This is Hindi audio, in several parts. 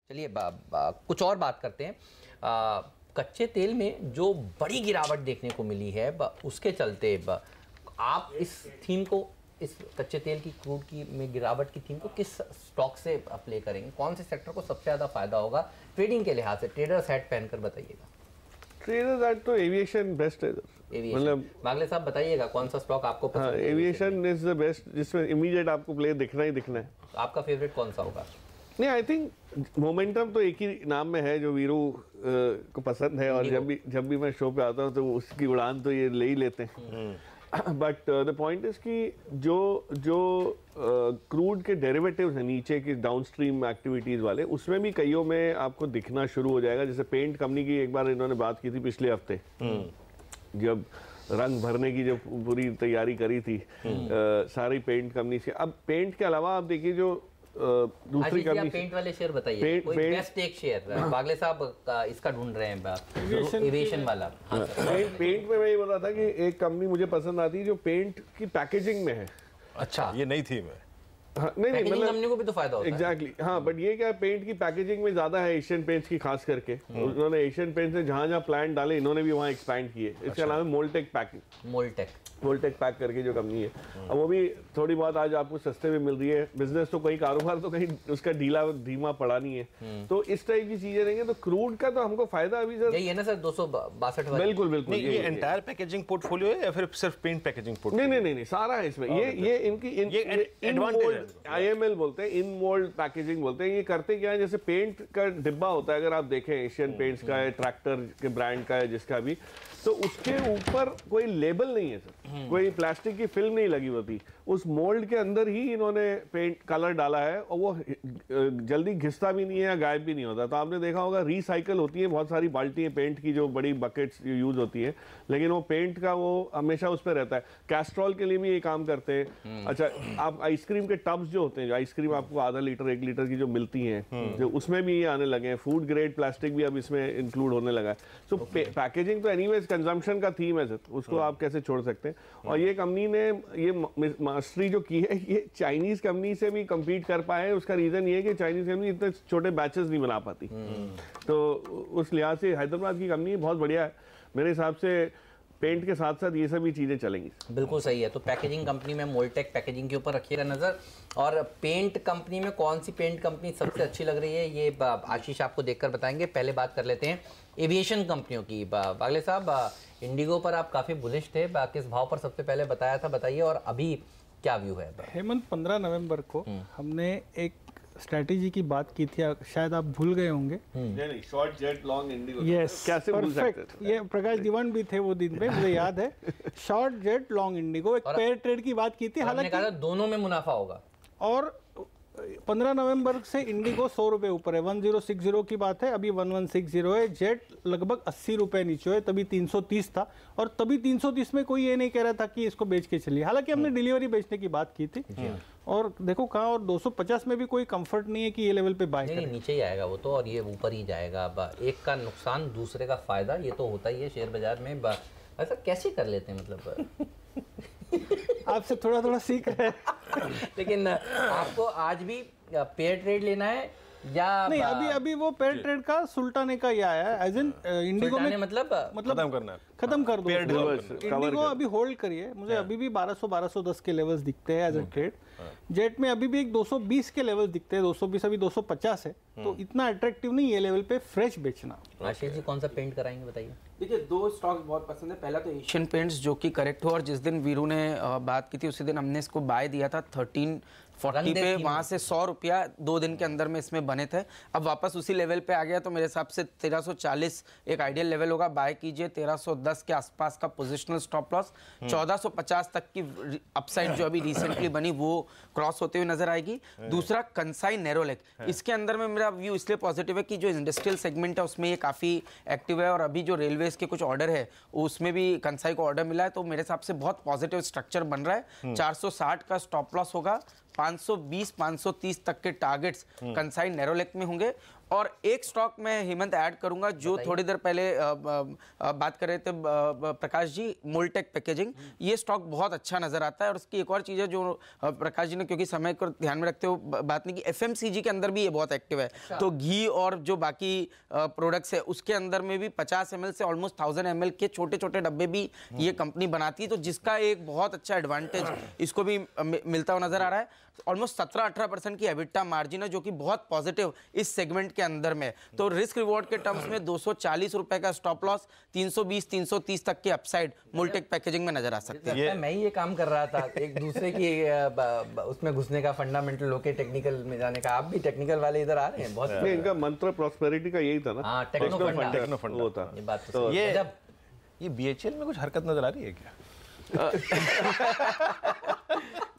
चलिए कुछ और बात करते हैं। कच्चे तेल में जो बड़ी गिरावट देखने को मिली है उसके चलते आप इस थीम को, इस कच्चे तेल की क्रूड की में गिरावट की थीम को किस स्टॉक से प्ले करेंगे? कौन से सेक्टर को सबसे ज़्यादा फायदा होगा ट्रेडिंग के लिहाज से? ट्रेडर्स हैट पहनकर बताइएगा। ट्रेडर्स हैट तो एविएशन बेस्ट है, मतलब मागले साहब बताइएगा कौन सा स्टॉक आपको पसंद है? एविएशन इज द बेस्ट, जिसमें इमीडिएट आपको प्ले दिखना ही दिखना है। आपका फेवरेट कौन सा होगा? नहीं, आई थिंक मोमेंटम तो एक ही नाम में है जो वीरू को पसंद है, और जब भी मैं शो पे आता हूँ तो उसकी उड़ान तो ये ले ही लेते हैं। बट द पॉइंट इज कि जो क्रूड के डेरिवेटिव्स हैं नीचे की डाउनस्ट्रीम एक्टिविटीज वाले, उसमें भी कईयों में आपको दिखना शुरू हो जाएगा। जैसे पेंट कंपनी की एक बार इन्होंने बात की थी पिछले हफ्ते, जब रंग भरने की जो पूरी तैयारी करी थी सारी पेंट कंपनी से। अब पेंट के अलावा आप देखिए जो दूसरी कंपनी, पेंट वाले शेयर बताइए, कोई बेस्ट एक शेयर बागले साहब इसका ढूंढ रहे हैं, एविएशन वाला। पेंट में मैं ये बता था कि एक कंपनी मुझे पसंद आती है जो पेंट की पैकेजिंग में है। अच्छा, ये नई थीम है। हाँ, नहीं मतलब कंपनी को भी तो फायदा होता है। एग्जैक्टली, हाँ, बट ये क्या पेंट की पैकेजिंग में ज्यादा है एशियन पेंट्स की, खास करके उन्होंने एशियन पेंट्स ने जहां प्लांट डाले, इन्होंने भी वहां एक्सपैंड किए। इसके अलावा मोल्टेक पैकिंग, मोल्टेक पैक करके जो कंपनी है, अब वो भी थोड़ी बहुत आज आपको सस्ते में मिल रही है। बिजनेस तो कहीं, कारोबार तो कहीं उसका धीमा पड़ा नहीं है। तो इस टाइप की चीजें रहेंगे। तो क्रूड का तो हमको फायदा अभी सर यही है ना सर, 262 बिल्कुल ये एंटायर पैकेजिंग पोर्टफोलियो है या फिर सिर्फ पेंट पैकेजिंग पोर्टफोलियो? नहीं, सारा है इसमें। ये इनकी IML बोलते हैं, इन मोल्ड पैकेजिंग बोलते हैं। ये करते क्या है, जैसे पेंट का डिब्बा होता है, अगर आप देखें एशियन पेंट्स का है, ट्रैक्टर के ब्रांड का है, जिसका भी, तो उसके ऊपर कोई लेबल नहीं है सर, कोई प्लास्टिक की फिल्म नहीं लगी होती। उस मोल्ड के अंदर ही इन्होंने पेंट कलर डाला है, और वो जल्दी घिसता भी नहीं है या गायब भी नहीं होता। तो आपने देखा होगा रिसाइकल होती है बहुत सारी बाल्टी पेंट की, जो बड़ी बकेट्स यूज होती है, लेकिन वो पेंट का वो हमेशा उस पर रहता है। कैस्ट्रॉल के लिए भी ये काम करते हैं। अच्छा, आप आइसक्रीम के टब्स जो होते हैं, जो आइसक्रीम आपको आधा लीटर 1 लीटर की जो मिलती हैं, जो उसमें भी ये आने लगे हैं। फूड ग्रेड प्लास्टिक भी अब इसमें इंक्लूड होने लगा है। सो पैकेजिंग तो एनीवेज कंजम्पशन का थीम है सर, उसको आप कैसे छोड़ सकते हैं। और ये कंपनी ने ये मास्टरी जो की है, ये चाइनीज कंपनी से भी compete कर पाए। उसका रीजन ये है कि चाइनीज कंपनी इतने छोटे बैचेस नहीं बना पाती। तो उस लिहाज से हैदराबाद की कंपनी बहुत बढ़िया है मेरे हिसाब से। पेंट के साथ साथ ये सभी चीजें चलेंगी। बिल्कुल सही है। तो पैकेजिंग कंपनी में मोल्टेक पैकेजिंग के ऊपर रखिएगा नजर। और पेंट कंपनी में कौन सी पेंट कंपनी सबसे अच्छी लग रही है, ये आशीष आपको देखकर बताएंगे। पहले बात कर लेते हैं एविएशन कंपनियों की। बागले साहब, इंडिगो पर आप काफी बुलिश थे, किस भाव पर सबसे पहले बताया था, बताइए, और अभी क्या व्यू है? हेमंत, 15 नवंबर को हमने एक स्ट्रैटेजी की बात की थी, शायद आप भूल गए होंगे। नहीं, short jet long Indigo. Yes, कैसे भूल सकते थे? ये प्रकाश दीवान भी थे वो दिन पे, मुझे याद है। शॉर्ट जेट लॉन्ग इंडिगो, एक पेयर ट्रेड की बात की थी। हालांकि दोनों में मुनाफा होगा। और 15 नवंबर से इंडिगो 100 रुपए ऊपर है, 1060 की बात है, अभी 1160 है। जेट लगभग 80 रुपए नीचे है, तभी 330 था, और तभी 330 में कोई ये नहीं कह रहा था कि इसको बेच के चलिए। हालांकि हमने डिलीवरी बेचने की बात की थी, और देखो कहाँ, और 250 में भी कोई कंफर्ट नहीं है कि ये लेवल पे बाय करें। नीचे ही आएगा वो तो, और ये ऊपर ही जाएगा। एक का नुकसान दूसरे का फायदा, ये तो होता ही है शेयर बाजार में। ऐसा कैसे कर लेते हैं, मतलब आपसे थोड़ा थोड़ा सीख रहे हैं। लेकिन आपको आज भी पेयर ट्रेड लेना है या नहीं? अभी वो पेयर ट्रेड का सुल्ताने का ये आया है, एज इन इंडिगो में, मतलब खत्म कर दो इंडिगो। अभी होल्ड करिए, मुझे अभी भी 1200-1210 के लेवल्स दिखते हैं एज ए ट्रेड। जेट में अभी भी एक 220 के लेवल्स दिखते हैं, 220 अभी 250 है, तो इतना अट्रैक्टिव नहीं ये लेवल पे फ्रेश बेचना। आशीष जी, कौन सा पेंट कराएंगे बताइए? देखिए, 2 स्टॉक्स बहुत पसंद है। पहला तो एशियन पेंट्स, जो कि करेक्ट हो, और जिस दिन वीरू ने बात की थी उसी दिन हमने इसको बाय दिया था 1340 पे, वहां से 100 रुपया 2 दिन के अंदर में इसमें बने थे। अब वापस उसी लेवल पे आ गया, तो मेरे हिसाब से 1340 एक आइडियल लेवल होगा, बाय कीजिए। 1310 के आसपास का पोजिशनल स्टॉप लॉस, 1450 तक की अपसाइड जो अभी रिसेंटली बनी वो क्रॉस होते हुए नजर आएगी। दूसरा कंसाई नैरोलेक, इसके अंदर में मेरा व्यू इसलिए पॉजिटिव है कि जो इंडस्ट्रियल सेगमेंट है उसमें ये काफी एक्टिव है, और अभी जो रेलवेज के कुछ ऑर्डर है उसमें भी कंसाई को ऑर्डर मिला है, तो मेरे हिसाब से बहुत पॉजिटिव स्ट्रक्चर बन रहा है। 460 का स्टॉप लॉस होगा, 520 530 तक के टारगेट्स कंसाइन नैरोलेक में होंगे। और एक स्टॉक में हेमंत ऐड करूंगा जो थोड़ी देर पहले बात कर रहे थे प्रकाश जी, मोल्टेक पैकेजिंग। ये स्टॉक बहुत अच्छा नजर आता है। और उसकी एक और चीज है जो प्रकाश जी ने क्योंकि समय को ध्यान में रखते हुए बात नहीं की, एफएमसीजी के अंदर भी ये बहुत एक्टिव है। तो घी और जो बाकी प्रोडक्ट्स है उसके अंदर में भी 50 ml से ऑलमोस्ट 1000 ml के छोटे छोटे डब्बे भी ये कंपनी बनाती है। तो जिसका एक बहुत अच्छा एडवांटेज इसको भी मिलता हुआ नजर आ रहा है। ऑलमोस्ट 17-18% की एबिटा मार्जिन है जो कि बहुत पॉजिटिव इस सेगमेंट के अंदर में। तो रिस्क रिवॉर्ड के टर्म्स में 240 रुपए का स्टॉप लॉस, 320-330 तक की अपसाइड मोल्टेक पैकेजिंग में नजर आ सकती है। मैं ही ये काम कर रहा था, एक दूसरे की उसमें घुसने का, फंडामेंटल लोके टेक्निकल में जाने का। आप भी टेक्निकल वाले इधर आ रहे हैं बहुत। इनका मंत्र प्रॉस्पेरिटी का यही था ना। हाँ, टेक्नो फंडा होता। ये बात तो ये बीएचईएल में कुछ हरकत नजर आ रही है क्या?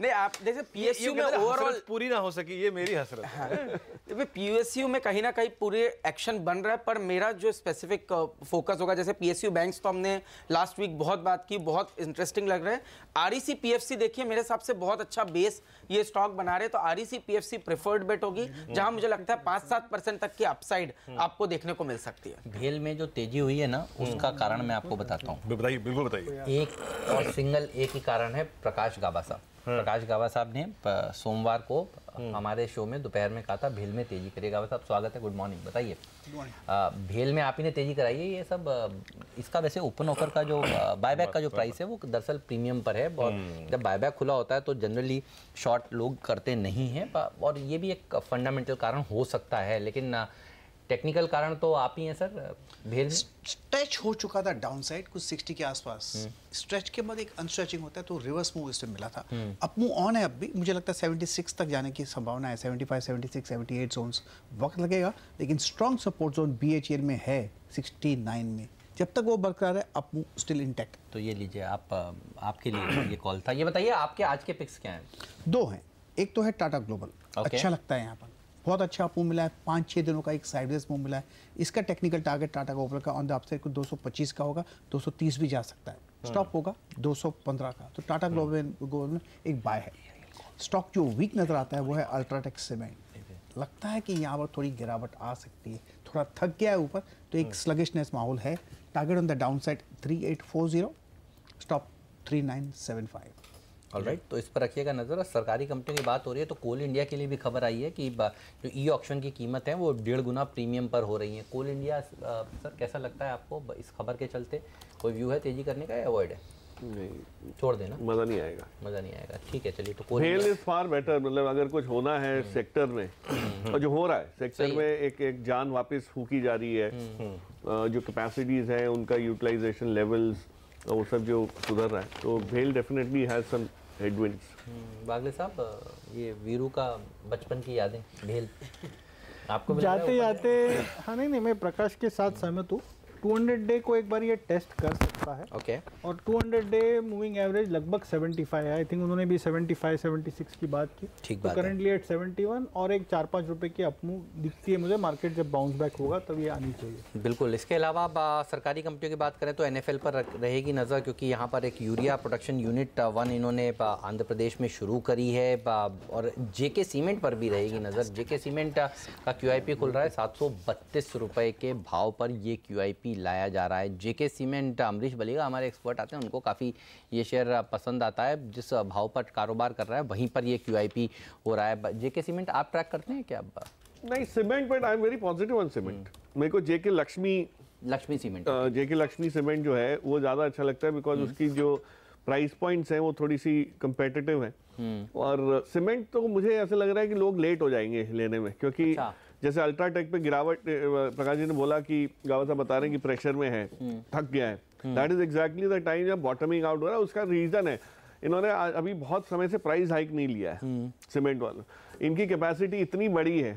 नहीं, आप जैसे पीएसयू में ओवरऑल पूरी ना हो सकी, ये मेरी हसरत है। पीएसयू में कहीं ना कहीं पूरे एक्शन बन रहा है। पर मेरा जो स्पेसिफिक फोकस होगा, जैसे पीएसयू बैंक्स तो हमने लास्ट वीक बहुत बात की, बहुत इंटरेस्टिंग लग रहा है। आरईसी पीएफसी देखिए मेरे हिसाब से बहुत अच्छा बेस ये स्टॉक बना रहे। तो आरईसी पीएफसी प्रेफर्ड बेट होगी जहां मुझे लगता है 5-7% तक की अपसाइड आपको देखने को मिल सकती है। भेल में जो तेजी हुई है ना, उसका कारण मैं आपको बताता हूँ। बताइए, बिल्कुल बताइए। एक और सिंगल एक ही कारण है, प्रकाश गाबा साहब। प्रकाश गाबा साहब ने सोमवार को हमारे शो में दोपहर में कहा था भेल में तेजी करिए। गाबा साहब स्वागत है, गुड मॉर्निंग। बताइए, भेल में आप ही ने तेजी कराई है। ये सब इसका वैसे ओपन ऑफर का जो बायबैक का जो प्राइस है वो दरअसल प्रीमियम पर है। और जब बायबैक खुला होता है तो जनरली शॉर्ट लोग करते नहीं हैं। और ये भी एक फंडामेंटल कारण हो सकता है, लेकिन टेक्निकल कारण तो आप ही हैं सर। भेल स्ट्रेच हो चुका था डाउन साइड कुछ 60 के आसपास। स्ट्रेच के बाद एक अनस्ट्रेचिंग होता है तो रिवर्स मूव इससे मिला था। अप मूव ऑन है। अब भी मुझे लगता है 76 तक जाने की संभावना है। 75, 76, 78 जोन्स वक्त लगेगा, लेकिन स्ट्रॉन्ग सपोर्ट जोन बीएचईएल में है 69 में। जब तक वो बरकरार है, अप मूव स्टिल इंटैक्ट। तो ये लीजिए आप, आपके लिए ये कॉल था। ये बताइए आपके आज के पिक्स क्या हैं? दो हैं। एक तो है टाटा ग्लोबल, अच्छा लगता है यहाँ पर, बहुत अच्छा मूव मिला है। 5-6 दिनों का एक साइडवेज मूव मिला है। इसका टेक्निकल टारगेट टाटा ग्लोबल का ऑन द अपसाइड को 225 का होगा, 230 भी जा सकता है। स्टॉप होगा 215 का। तो टाटा ग्लोबल में एक बाय है। स्टॉक जो वीक नजर आता है वो है अल्ट्राटेक सीमेंट। लगता है कि यहाँ पर थोड़ी गिरावट आ सकती है, थोड़ा थक गया है ऊपर, तो एक स्लगिशनेस माहौल है। Target on the down side 3840, stop 3975। Alright, तो इस पर रखिएगा नज़र। और सरकारी कंपनियों की बात हो रही है तो कोल इंडिया के लिए भी खबर आई है कि जो ई ऑक्शन की कीमत है वो 1.5 गुना प्रीमियम पर हो रही है। कोल इंडिया सर कैसा लगता है आपको इस खबर के चलते? कोई व्यू है तेजी करने का या अवॉइड है? नहीं, छोड़ देना, मजा नहीं आएगा। मजा नहीं आएगा। ठीक है, चलिए। तो भेल इज फार बेटर। मतलब अगर कुछ होना है सेक्टर में, और जो हो रहा है सेक्टर में, एक जान वापस फूकी जा रही है। जो कैपेसिटीज हैं उनका यूटिलाइजेशन लेवल्स वो सब जो सुधर रहा है, तो भेल definitely has some headwinds. Bagle साहब, ये वीरू का बचपन की यादें भेल आपको जाते जाते। हाँ, नहीं, मैं प्रकाश के साथ सहमत हूँ। 200 डे को एक बार ये टेस्ट कर सकता है। ओके। और 200 डे मूविंग एवरेज लगभग 75 है। आई थिंक उन्होंने भी 75-76 की बात की। ठीक तो बात है। करंटली एट 71 और एक 4-5 रुपए की अपमूव दिखती है मुझे। मार्केट जब बाउंस बैक होगा तब ये आनी चाहिए। बिल्कुल। इसके अलावा सरकारी कंपनियों की बात करें तो एनएफएल पर रहेगी नज़र, क्योंकि यहाँ पर एक यूरिया प्रोडक्शन यूनिट 1 इन्होंने आंध्र प्रदेश में शुरू करी है। और जेके सीमेंट पर भी रहेगी नज़र। जेके सीमेंट का क्यूआईपी खुल रहा है 732 रुपए के भाव पर ये क्यूआईपी लाया जा रहा है। जेके सीमेंट, अमरीश बलिगा हमारे एक्सपर्ट आते हैं, उनको काफ़ी ये शेयर पसंद आता है। जिस भाव पर कारोबार कर रहा है वहीं पर ये क्यूआईपी हो रहा है। जेके सीमेंट आप ट्रैक करते हैं क्या? नहीं, cement, but I am very positive on cement. मेरे को जेके लक्ष्मी सीमेंट जो है वो ज़्यादा अच्छा लगता है, बिकॉज उसकी जो प्राइस पॉइंट्स हैं वो थोड़ी सी कंपेटिटिव हैं। और सीमेंट तो मुझे ऐसा लग रहा है कि लोग लेट हो जाएंगे लेने में, क्योंकि जैसे अल्ट्राटेक पे गिरावट, प्रकाश जी ने बोला कि गावा साहब बता रहे हैं कि प्रेशर में है, थक गया है। That is exactly the time जब बॉटमिंग आउट हो रहा है। उसका रीजन है, इन्होंने अभी बहुत समय से प्राइस हाइक नहीं लिया है सीमेंट वालों। इनकी कैपेसिटी इतनी बड़ी है,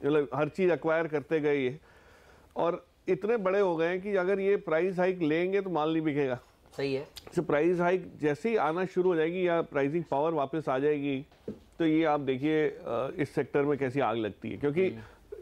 मतलब हर चीज एक्वायर करते गए ये, और इतने बड़े हो गए हैं कि अगर ये प्राइस हाइक लेंगे तो माल नहीं बिकेगा। सही है। तो प्राइस हाइक जैसे ही आना शुरू हो जाएगी या प्राइसिंग पावर वापस आ जाएगी, तो ये आप देखिए इस सेक्टर में कैसी आग लगती है। क्योंकि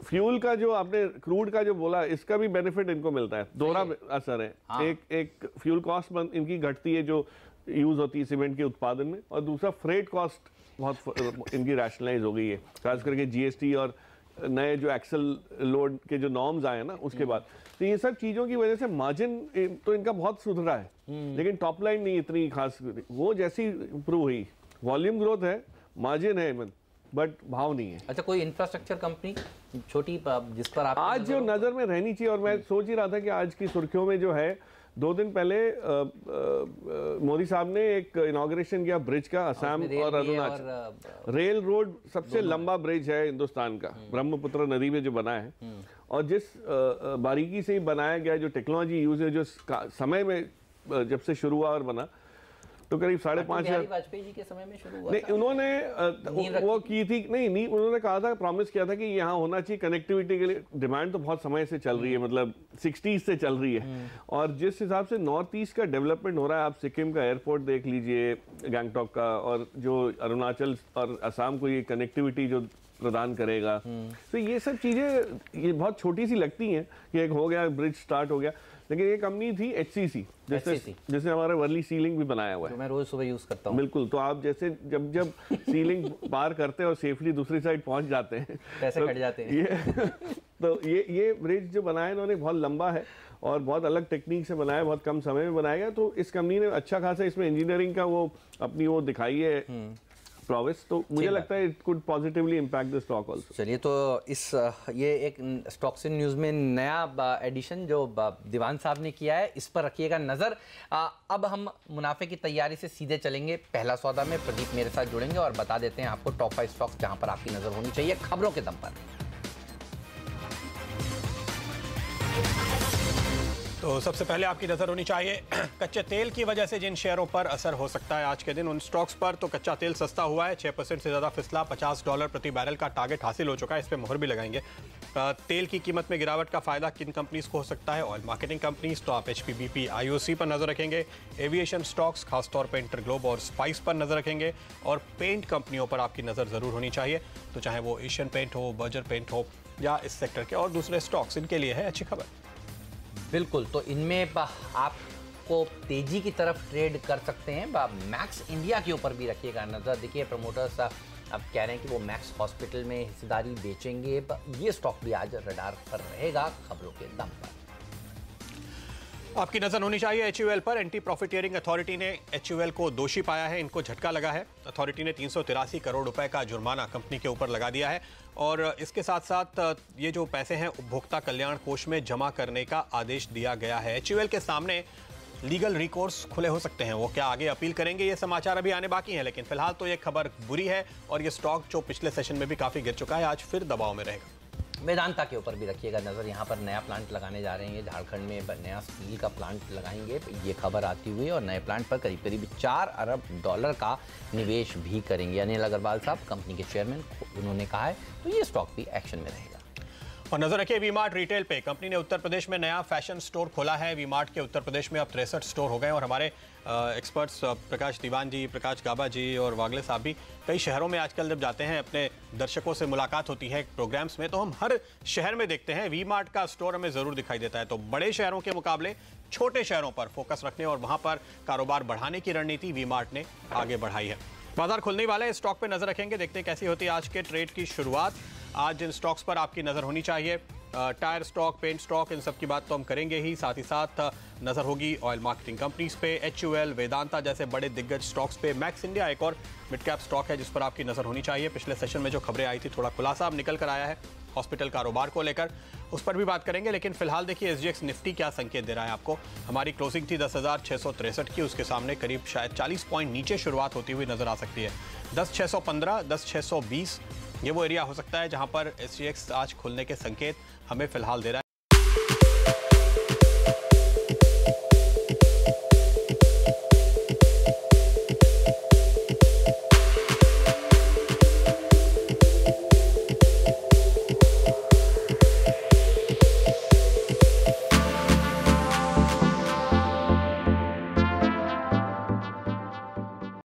फ्यूल का जो आपने क्रूड का जो बोला, इसका भी बेनिफिट इनको मिलता है। दोहरा असर है। हाँ। एक फ्यूल कॉस्ट इनकी घटती है जो यूज होती है सीमेंट के उत्पादन में, और दूसरा फ्रेट कॉस्ट बहुत इनकी रैशनलाइज हो गई है, खास करके जीएसटी और नए जो एक्सेल लोड के जो नॉर्म्स आए ना उसके बाद। तो ये सब चीज़ों की वजह से मार्जिन तो इनका बहुत सुधरा है, लेकिन टॉप लाइन नहीं इतनी खास, वो जैसी इम्प्रूव हुई, वॉल्यूम ग्रोथ है, मार्जिन है, बट भाव नहीं है। अच्छा, कोई इंफ्रास्ट्रक्चर कंपनी छोटी जिस पर आप आज जो नज़र में रहनी चाहिए, और मैं सोच ही रहा था कि आज की सुर्खियों में जो है, 2 दिन पहले मोदी साहब ने एक इनॉग्रेशन किया ब्रिज का, असम और अरुणाचल रेल रोड, सबसे लंबा ब्रिज है हिंदुस्तान का, ब्रह्मपुत्र नदी में जो बना है, और जिस बारीकी से बनाया गया, जो टेक्नोलॉजी यूज है, जो समय में जब से शुरू हुआ और बना, तो करीब 5,500 वाजपेयी जी के समय में शुरू हुआ। नहीं, उन्होंने वो की थी, नहीं उन्होंने कहा था, प्रॉमिस किया था कि यहाँ होना चाहिए कनेक्टिविटी के लिए। डिमांड तो बहुत समय से चल रही है, मतलब 60s से चल रही है, और जिस हिसाब से नॉर्थ ईस्ट का डेवलपमेंट हो रहा है, आप सिक्किम का एयरपोर्ट देख लीजिए, गैंगटॉक का, और जो अरुणाचल और असम को ये कनेक्टिविटी जो प्रदान करेगा, तो ये सब चीज़ें ये बहुत छोटी सी लगती हैं कि एक हो गया ब्रिज स्टार्ट हो गया, लेकिन ये कंपनी थी HCC, जैसे हमारा वर्ली सीलिंग भी बनाया हुआ है, मैं रोज सुबह यूज करता हूँ। बिल्कुल, तो आप जैसे जब सीलिंग पार करते हैं और सेफली दूसरी साइड पहुंच जाते हैं, पैसे कट जाते हैं। तो ये ब्रिज जो बनाया इन्होंने बहुत लंबा है और बहुत अलग टेक्निक से बनाया, बहुत कम समय में बनाया गया, तो इस कंपनी ने अच्छा खासा इसमें इंजीनियरिंग का वो अपनी वो दिखाई है प्रोग्रेस, तो मुझे लगता है it could positively impact the stock also. चलिए, तो ये एक स्टॉक्स इन न्यूज़ में नया एडिशन जो दीवान साहब ने किया है, इस पर रखिएगा नज़र। अब हम मुनाफे की तैयारी से सीधे चलेंगे पहला सौदा में। प्रदीप मेरे साथ जुड़ेंगे और बता देते हैं आपको टॉप 5 स्टॉक्स जहां पर आपकी नज़र होनी चाहिए खबरों के दम पर। तो सबसे पहले आपकी नज़र होनी चाहिए कच्चे तेल की वजह से जिन शेयरों पर असर हो सकता है आज के दिन, उन स्टॉक्स पर। तो कच्चा तेल सस्ता हुआ है, 6% से ज़्यादा फिसला, $50 प्रति बैरल का टारगेट हासिल हो चुका है, इस पर मोहर भी लगाएंगे। तेल की कीमत में गिरावट का फायदा किन कंपनीज को हो सकता है? ऑयल मार्केटिंग कंपनीज, तो आप HP, BP, IOC पर नजर रखेंगे। एविएशन स्टॉक्स, खासतौर पर इंटरग्लोब और स्पाइस पर नजर रखेंगे, और पेंट कंपनियों पर आपकी नज़र ज़रूर होनी चाहिए, तो चाहे वो एशियन पेंट हो, बर्जर पेंट हो, या इस सेक्टर के और दूसरे स्टॉक्स, इनके लिए है अच्छी खबर। बिल्कुल, तो इनमें आपको तेजी की तरफ ट्रेड कर सकते हैं। मैक्स इंडिया के ऊपर भी रखिएगा नज़र। देखिए, प्रमोटर्स अब कह रहे हैं कि वो मैक्स हॉस्पिटल में हिस्सेदारी बेचेंगे। ये स्टॉक भी आज रडार पर रहेगा खबरों के दम पर। आपकी नजर होनी चाहिए HUL पर। एंटी प्रॉफिटियरिंग अथॉरिटी ने HUL को दोषी पाया है, इनको झटका लगा है। अथॉरिटी ने 383 करोड़ रुपए का जुर्माना कंपनी के ऊपर लगा दिया है, और इसके साथ साथ ये जो पैसे हैं उपभोक्ता कल्याण कोष में जमा करने का आदेश दिया गया है। HUL के सामने लीगल रिकोर्स खुले हो सकते हैं, वो क्या आगे अपील करेंगे, ये समाचार अभी आने बाकी हैं, लेकिन फिलहाल तो ये खबर बुरी है, और ये स्टॉक जो पिछले सेशन में भी काफी गिर चुका है, आज फिर दबाव में रहेगा। वेदांता के ऊपर भी रखिएगा नज़र। यहाँ पर नया प्लांट लगाने जा रहे हैं, झारखंड में नया स्टील का प्लांट लगाएंगे, ये खबर आती हुई, और नए प्लांट पर करीब $4 अरब का निवेश भी करेंगे। अनिल अग्रवाल साहब, कंपनी के चेयरमैन, उन्होंने कहा है, तो ये स्टॉक भी एक्शन में रहेगा। और नजर रखिए वी-मार्ट रिटेल पे। कंपनी ने उत्तर प्रदेश में नया फैशन स्टोर खोला है। वी-मार्ट के उत्तर प्रदेश में अब 63 स्टोर हो गए, और हमारे एक्सपर्ट्स प्रकाश दीवान जी, प्रकाश गाबा जी और वागले साहब भी कई शहरों में आजकल जब जाते हैं, अपने दर्शकों से मुलाकात होती है प्रोग्राम्स में, तो हम हर शहर में देखते हैं वी-मार्ट का स्टोर हमें ज़रूर दिखाई देता है। तो बड़े शहरों के मुकाबले छोटे शहरों पर फोकस रखने और वहाँ पर कारोबार बढ़ाने की रणनीति वी-मार्ट ने आगे बढ़ाई है। बाजार खुलने वाला है, स्टॉक पर नजर रखेंगे, देखते हैं कैसी होती है आज के ट्रेड की शुरुआत। आज जिन स्टॉक्स पर आपकी नज़र होनी चाहिए, टायर स्टॉक, पेंट स्टॉक, इन सब की बात तो हम करेंगे ही, साथ ही साथ नज़र होगी ऑयल मार्केटिंग कंपनीज पे, HUL, वेदांता जैसे बड़े दिग्गज स्टॉक्स पे। मैक्स इंडिया एक और मिड कैप स्टॉक है जिस पर आपकी नज़र होनी चाहिए। पिछले सेशन में जो खबरें आई थी, थोड़ा खुलासा अब निकल कर आया है हॉस्पिटल कारोबार को लेकर, उस पर भी बात करेंगे, लेकिन फिलहाल देखिए SGX निफ्टी क्या संकेत दे रहा है आपको। हमारी क्लोजिंग थी 10,663 की, उसके सामने करीब शायद 40 पॉइंट नीचे शुरुआत होती हुई नजर आ सकती है। 10,615, 10,620 ये वो एरिया हो सकता है जहां पर SGX आज खुलने के संकेत हमें फिलहाल दे रहा है।